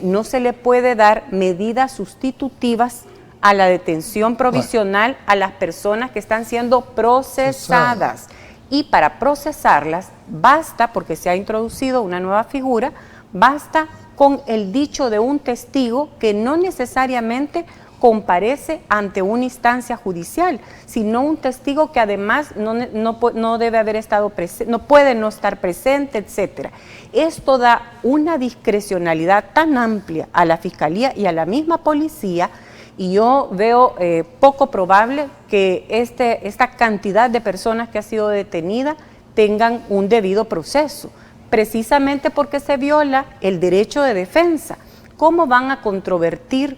Speaker 6: No se le puede dar medidas sustitutivas a la detención provisional a las personas que están siendo procesadas. Y para procesarlas basta, porque se ha introducido una nueva figura, basta con el dicho de un testigo que no necesariamente comparece ante una instancia judicial, sino un testigo que además no debe haber estado presente, no puede no estar presente, etc. Esto da una discrecionalidad tan amplia a la Fiscalía y a la misma policía, y yo veo poco probable que esta cantidad de personas que ha sido detenida tengan un debido proceso, precisamente porque se viola el derecho de defensa. ¿Cómo van a controvertir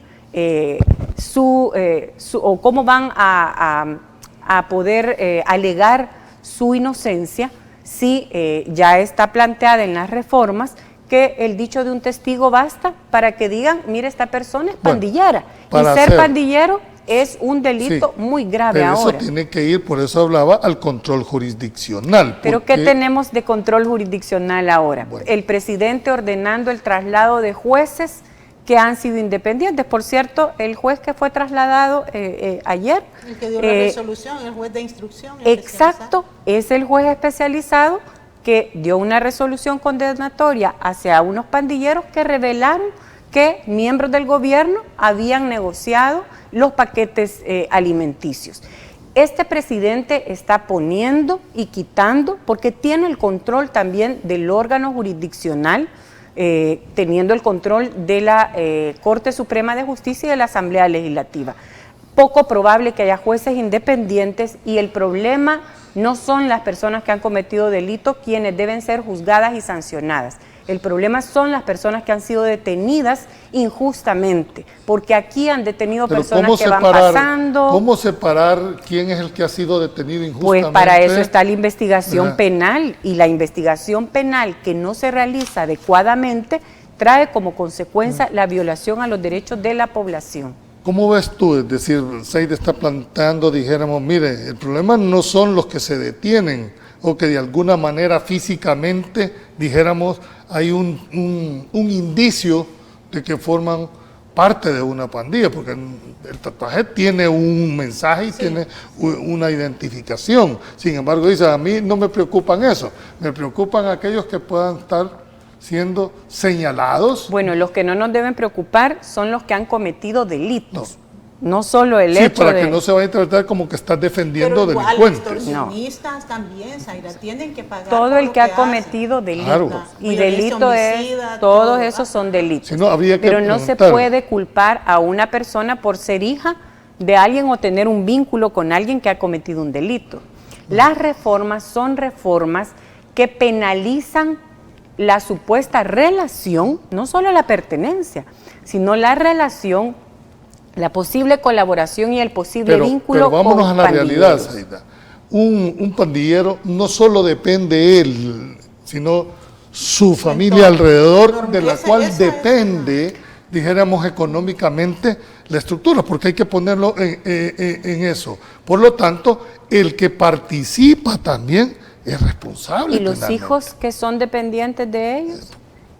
Speaker 6: o cómo van a poder alegar su inocencia si ya está planteada en las reformas que el dicho de un testigo basta para que digan, mire, esta persona es pandillera, y ser pandillero es un delito muy grave
Speaker 5: pero
Speaker 6: ahora.
Speaker 5: Eso tiene que ir, por eso hablaba, al control jurisdiccional.
Speaker 6: ¿Pero qué tenemos de control jurisdiccional ahora? Bueno. El presidente ordenando el traslado de jueces que han sido independientes. Por cierto, el juez que fue trasladado ayer...
Speaker 7: El que dio la resolución, el juez de instrucción.
Speaker 6: Exacto, es el juez especializado que dio una resolución condenatoria hacia unos pandilleros que revelaron que miembros del gobierno habían negociado los paquetes alimenticios. Este presidente está poniendo y quitando porque tiene el control también del órgano jurisdiccional, teniendo el control de la Corte Suprema de Justicia y de la Asamblea Legislativa. Poco probable que haya jueces independientes y el problema no son las personas que han cometido delitos quienes deben ser juzgadas y sancionadas. El problema son las personas que han sido detenidas injustamente, porque aquí han detenido personas que van pasando.
Speaker 5: ¿Cómo separar quién es el que ha sido detenido injustamente?
Speaker 6: Pues para eso está la investigación penal, y la investigación penal que no se realiza adecuadamente trae como consecuencia la violación a los derechos de la población.
Speaker 5: ¿Cómo ves tú? Es decir, Zaida está planteando, dijéramos, mire, el problema no son los que se detienen o que de alguna manera físicamente, dijéramos, hay un indicio de que forman parte de una pandilla, porque el tatuaje tiene un mensaje y tiene una identificación. Sin embargo, dice, a mí no me preocupan eso, me preocupan aquellos que puedan estar siendo señalados.
Speaker 6: Bueno, los que no nos deben preocupar son los que han cometido delitos. No solo el hecho
Speaker 5: para que no se vaya a interpretar como que estás defendiendo delincuentes.
Speaker 7: Los extorsionistas también, Zaira, tienen que pagar.
Speaker 6: Todo el que ha cometido delitos. Claro. Y delito es, todos esos son delitos.
Speaker 5: Si no, habría que
Speaker 6: pero no se puede culpar a una persona por ser hija de alguien o tener un vínculo con alguien que ha cometido un delito. Las reformas son reformas que penalizan la supuesta relación, no solo la pertenencia, sino la relación, la posible colaboración y el posible vínculo.
Speaker 5: Pero vámonos a la realidad, Zaida. Un pandillero no solo depende él, sino su familia alrededor, de la cual depende, dijéramos, económicamente la estructura, porque hay que ponerlo en eso. Por lo tanto, el que participa también es responsable.
Speaker 6: ¿Y los hijos que son dependientes de ellos?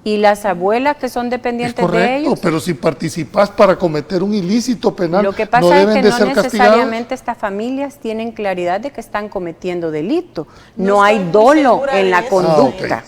Speaker 6: ¿Y las abuelas que son dependientes de ellos?
Speaker 5: Correcto, pero si participas para cometer un ilícito penal,
Speaker 6: lo que pasa es que no necesariamente estas familias tienen claridad de que están cometiendo delito. No hay dolo en la conducta.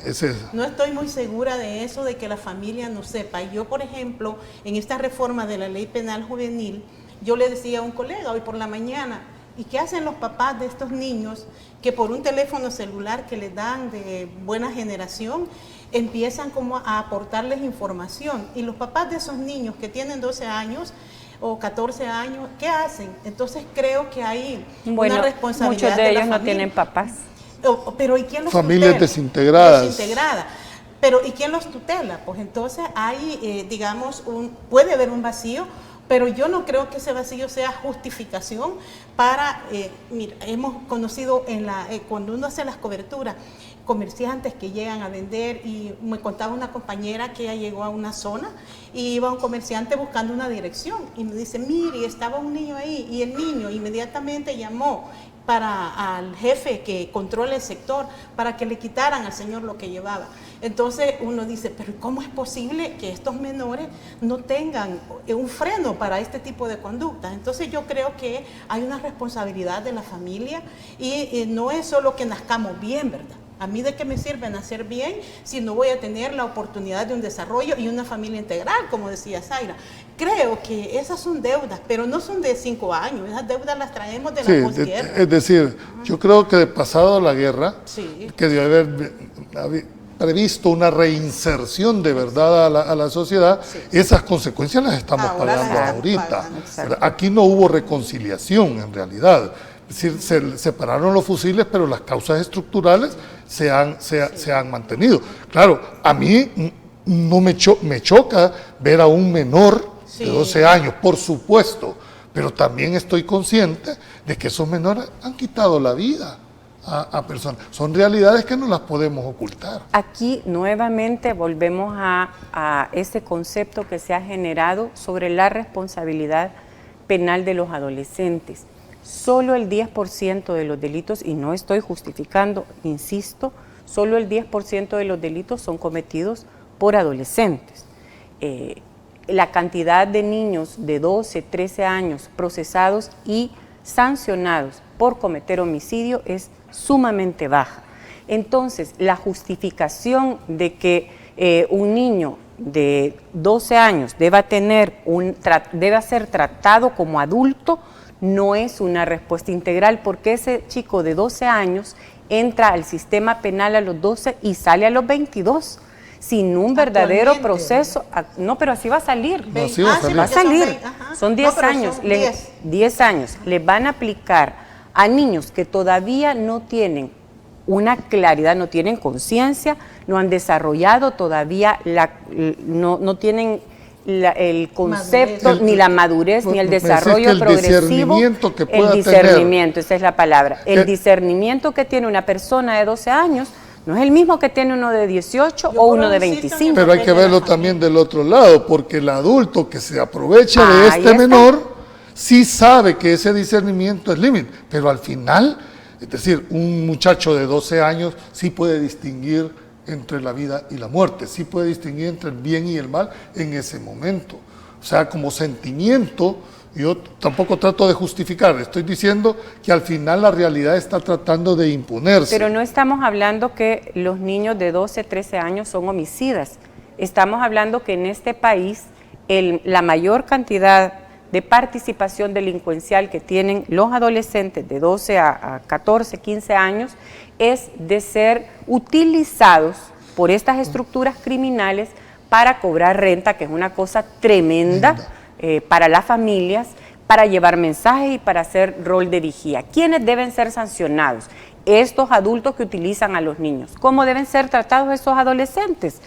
Speaker 7: No estoy muy segura de eso, de que la familia no sepa. Yo, por ejemplo, en esta reforma de la ley penal juvenil, yo le decía a un colega hoy por la mañana, ¿y qué hacen los papás de estos niños que por un teléfono celular que les dan de buena generación, empiezan como a aportarles información? Y los papás de esos niños que tienen 12 años o 14 años, ¿qué hacen? Entonces creo que hay una responsabilidad.
Speaker 6: Muchos de ellos no tienen papás.
Speaker 7: Pero ¿y quién los
Speaker 5: Familias
Speaker 7: tutela?
Speaker 5: desintegradas.
Speaker 7: Pero ¿y quién los tutela? Pues entonces hay, digamos, puede haber un vacío, pero yo no creo que ese vacío sea justificación para, mira, hemos conocido cuando uno hace las coberturas, comerciantes que llegan a vender, y me contaba una compañera que ella llegó a una zona y iba un comerciante buscando una dirección y me dice, mire, estaba un niño ahí, y el niño inmediatamente llamó al jefe que controla el sector para que le quitaran al señor lo que llevaba. Entonces uno dice, pero ¿cómo es posible que estos menores no tengan un freno para este tipo de conducta? Entonces yo creo que hay una responsabilidad de la familia y no es solo que nazcamos bien, ¿verdad? A mí de qué me sirve nacer bien si no voy a tener la oportunidad de un desarrollo y una familia integral, como decía Zaira. Creo que esas son deudas, pero no son de 5 años, esas deudas las traemos de la posguerra.
Speaker 5: Es decir, yo creo que pasado la guerra, que debe haber previsto una reinserción de verdad a la sociedad, esas consecuencias las estamos pagando ahorita. Aquí no hubo reconciliación en realidad. Es decir, se separaron los fusiles, pero las causas estructurales se han mantenido. Claro, a mí no me choca ver a un menor de 12 años, por supuesto, pero también estoy consciente de que esos menores han quitado la vida a personas. Son realidades que no las podemos ocultar.
Speaker 6: Aquí nuevamente volvemos a ese concepto que se ha generado sobre la responsabilidad penal de los adolescentes. Solo el 10% de los delitos, y no estoy justificando, insisto, solo el 10% de los delitos son cometidos por adolescentes. La cantidad de niños de 12, 13 años procesados y sancionados por cometer homicidio es sumamente baja. Entonces, la justificación de que un niño de 12 años deba ser tratado como adulto, no es una respuesta integral, porque ese chico de 12 años entra al sistema penal a los 12 y sale a los 22 sin un verdadero proceso. No, pero así va a salir.
Speaker 5: Así va a
Speaker 6: salir. Son 10 años. 10 años. Les van a aplicar a niños que todavía no tienen una claridad, no tienen conciencia, no han desarrollado todavía, no tienen el concepto, ni la madurez, ni el desarrollo progresivo. El discernimiento, esa es la palabra. El discernimiento que tiene una persona de 12 años no es el mismo que tiene uno de 18 o uno de 25.
Speaker 5: Pero hay que verlo también del otro lado, porque el adulto que se aprovecha de este menor sí sabe que ese discernimiento es límite, pero al final, es decir, un muchacho de 12 años sí puede distinguir entre la vida y la muerte, sí puede distinguir entre el bien y el mal en ese momento. O sea, como sentimiento, yo tampoco trato de justificar, estoy diciendo que al final la realidad está tratando de imponerse.
Speaker 6: Pero no estamos hablando que los niños de 12, 13 años son homicidas. Estamos hablando que en este país la mayor cantidad de participación delincuencial que tienen los adolescentes de 12 a 14, 15 años es de ser utilizados por estas estructuras criminales para cobrar renta, que es una cosa tremenda para las familias, para llevar mensajes y para hacer rol de vigía. ¿Quiénes deben ser sancionados? Estos adultos que utilizan a los niños. ¿Cómo deben ser tratados esos adolescentes?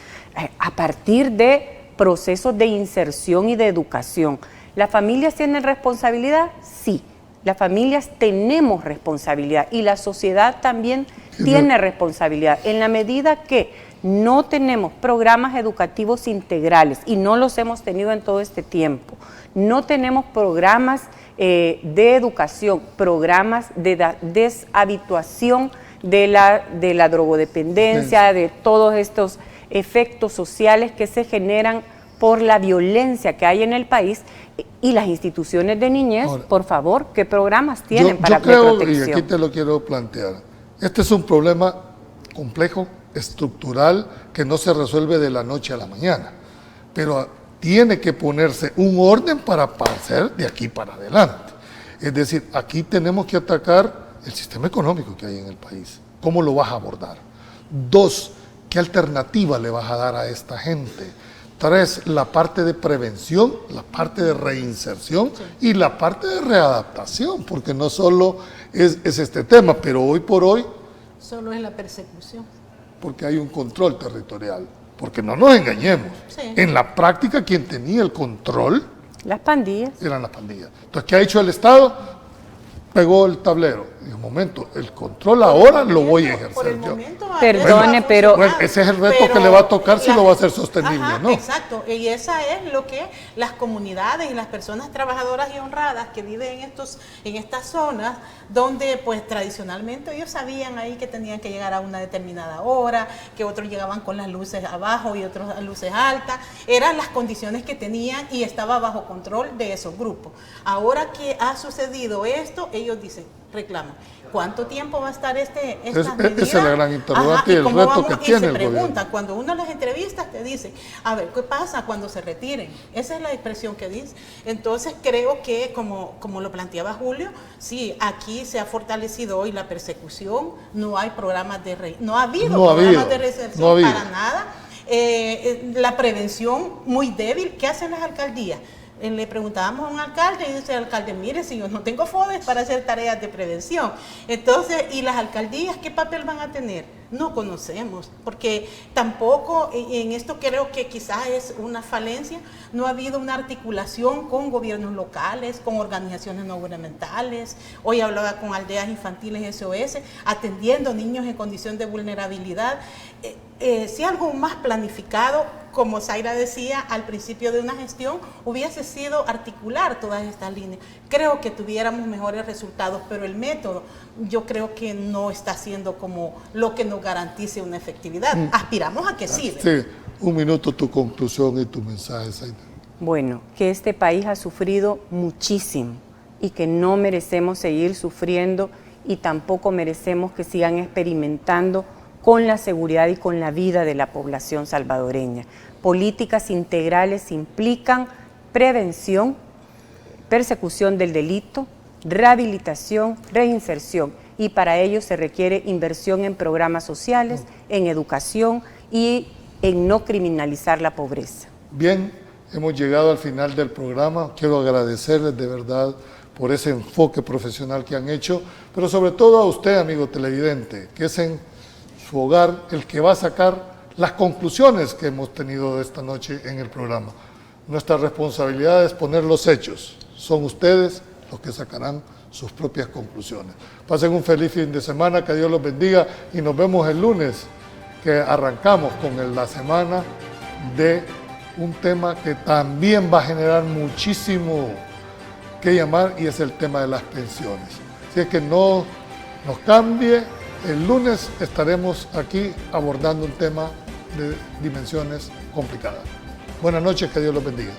Speaker 6: A partir de procesos de inserción y de educación. ¿Las familias tienen responsabilidad? Sí, las familias tenemos responsabilidad y la sociedad también tiene responsabilidad. En la medida que no tenemos programas educativos integrales y no los hemos tenido en todo este tiempo, no tenemos programas de educación, programas de deshabituación de la drogodependencia, de todos estos efectos sociales que se generan por la violencia que hay en el país, y las instituciones de niñez, ahora, por favor, ¿qué programas tienen para protección? Yo creo,
Speaker 5: y aquí te lo quiero plantear, este es un problema complejo, estructural, que no se resuelve de la noche a la mañana, pero tiene que ponerse un orden para pasar de aquí para adelante. Es decir, aquí tenemos que atacar el sistema económico que hay en el país. ¿Cómo lo vas a abordar? 2, ¿qué alternativa le vas a dar a esta gente? 3, la parte de prevención, la parte de reinserción y la parte de readaptación, porque no solo es este tema, pero hoy por hoy...
Speaker 7: Solo es la persecución.
Speaker 5: Porque hay un control territorial, porque no nos engañemos. Sí. En la práctica quien tenía el control...
Speaker 6: Las pandillas.
Speaker 5: Eran las pandillas. Entonces, ¿qué ha hecho el Estado? Pegó el tablero. Y un momento, el control ahora lo voy a ejercer yo.
Speaker 6: Perdone, pero...
Speaker 5: Bueno, ese es el reto que le va a tocar si lo va a hacer sostenible, ¿no?
Speaker 7: Exacto, y esa es lo que las comunidades y las personas trabajadoras y honradas que viven en estas zonas, donde pues tradicionalmente ellos sabían ahí que tenían que llegar a una determinada hora, que otros llegaban con las luces abajo y otros a luces altas, eran las condiciones que tenían y estaba bajo control de esos grupos. Ahora que ha sucedido esto, ellos dicen, reclaman, ¿cuánto tiempo va a estar estas medidas?
Speaker 5: Esa es la gran interrogante y el reto que tiene el gobierno.
Speaker 7: Cuando uno las entrevistas te dice, a ver, ¿qué pasa cuando se retiren? Esa es la expresión que dice. Entonces creo que, como lo planteaba Julio, sí, aquí se ha fortalecido hoy la persecución, no hay programas no ha habido programas de reinserción para nada. La prevención muy débil. ¿Qué hacen las alcaldías? Le preguntábamos a un alcalde y dice el alcalde, mire, si yo no tengo FODES para hacer tareas de prevención. Entonces, ¿y las alcaldías qué papel van a tener? No conocemos, porque tampoco, en esto creo que quizás es una falencia, no ha habido una articulación con gobiernos locales, con organizaciones no gubernamentales. Hoy hablaba con aldeas infantiles SOS, atendiendo niños en condición de vulnerabilidad. Si algo más planificado, como Zaira decía al principio de una gestión, hubiese sido articular todas estas líneas. Creo que tuviéramos mejores resultados, pero el método yo creo que no está siendo como lo que nos garantice una efectividad. Aspiramos a que sí.
Speaker 5: Sí, un minuto tu conclusión y tu mensaje, Zaira.
Speaker 6: Bueno, que este país ha sufrido muchísimo y que no merecemos seguir sufriendo y tampoco merecemos que sigan experimentando con la seguridad y con la vida de la población salvadoreña. Políticas integrales implican prevención, persecución del delito, rehabilitación, reinserción, y para ello se requiere inversión en programas sociales, en educación y en no criminalizar la pobreza.
Speaker 5: Bien, hemos llegado al final del programa. Quiero agradecerles de verdad por ese enfoque profesional que han hecho, pero sobre todo a usted, amigo televidente, que es en su hogar el que va a sacar las conclusiones que hemos tenido esta noche en el programa. Nuestra responsabilidad es poner los hechos. Son ustedes los que sacarán sus propias conclusiones. Pasen un feliz fin de semana, que Dios los bendiga y nos vemos el lunes, que arrancamos con la semana de un tema que también va a generar muchísimo que llamar, y es el tema de las pensiones. Así es que no nos cambie, el lunes estaremos aquí abordando un tema de dimensiones complicadas. Buenas noches, que Dios los bendiga.